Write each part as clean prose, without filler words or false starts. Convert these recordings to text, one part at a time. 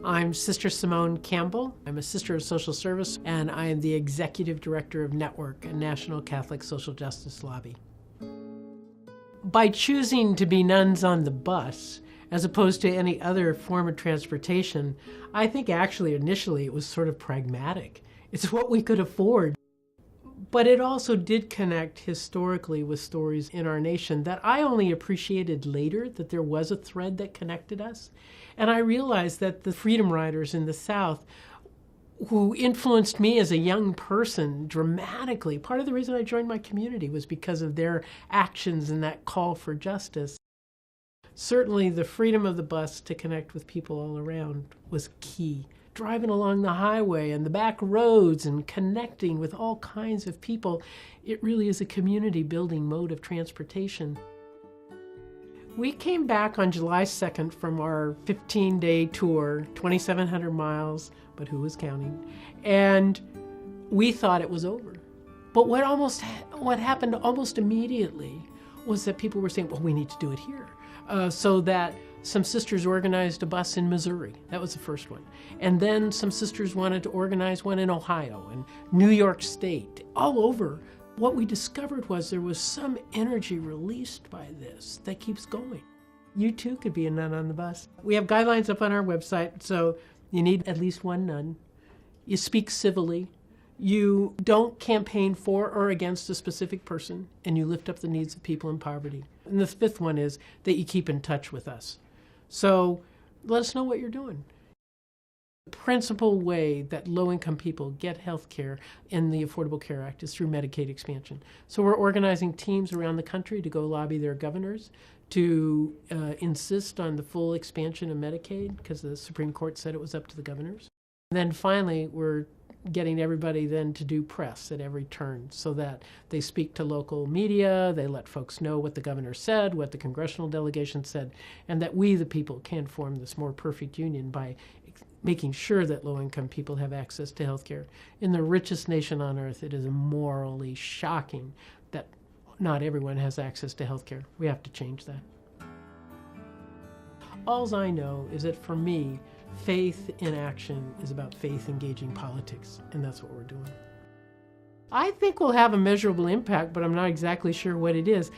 I'm Sister Simone Campbell. I'm a Sister of Social Service, and I am the Executive Director of Network, a National Catholic Social Justice Lobby. By choosing to be nuns on the bus, as opposed to any other form of transportation, I think actually initially it was sort of pragmatic. It's what we could afford. But it also did connect historically with stories in our nation that I only appreciated later, that there was a thread that connected us. And I realized that the Freedom Riders in the South, who influenced me as a young person dramatically, part of the reason I joined my community was because of their actions and that call for justice. Certainly the freedom of the bus to connect with people all around was key. Driving along the highway and the back roads and connecting with all kinds of people, it really is a community building mode of transportation. We came back on July 2nd from our 15-day tour, 2,700 miles, but who was counting? And we thought it was over. But what happened almost immediately was that people were saying, well, we need to do it here. So that some sisters organized a bus in Missouri. That was the first one. And then some sisters wanted to organize one in Ohio and New York State, all over. What we discovered was there was some energy released by this that keeps going. You too could be a nun on the bus. We have guidelines up on our website, so you need at least one nun. You speak civilly. You don't campaign for or against a specific person, and you lift up the needs of people in poverty. And the fifth one is that you keep in touch with us. So let us know what you're doing. The principal way that low-income people get health care in the Affordable Care Act is through Medicaid expansion. So we're organizing teams around the country to go lobby their governors to insist on the full expansion of Medicaid, because the Supreme Court said it was up to the governors. And then finally, we're getting everybody then to do press at every turn so that they speak to local media, they let folks know what the governor said, what the congressional delegation said, and that we, the people, can form this more perfect union by making sure that low-income people have access to health care. In the richest nation on earth, it is morally shocking that not everyone has access to health care. We have to change that. All I know is that for me, faith in action is about faith engaging politics, and that's what we're doing. I think we'll have a measurable impact, but I'm not exactly sure what it is.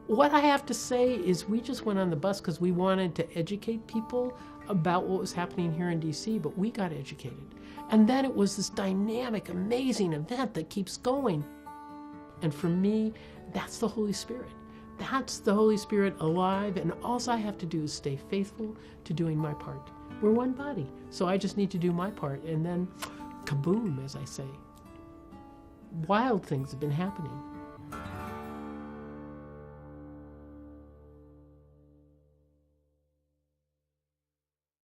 What I have to say is we just went on the bus because we wanted to educate people about what was happening here in DC, but we got educated. And then it was this dynamic, amazing event that keeps going. And for me, that's the Holy Spirit. That's the Holy Spirit alive, and all I have to do is stay faithful to doing my part. We're one body, so I just need to do my part, and then kaboom, as I say. Wild things have been happening.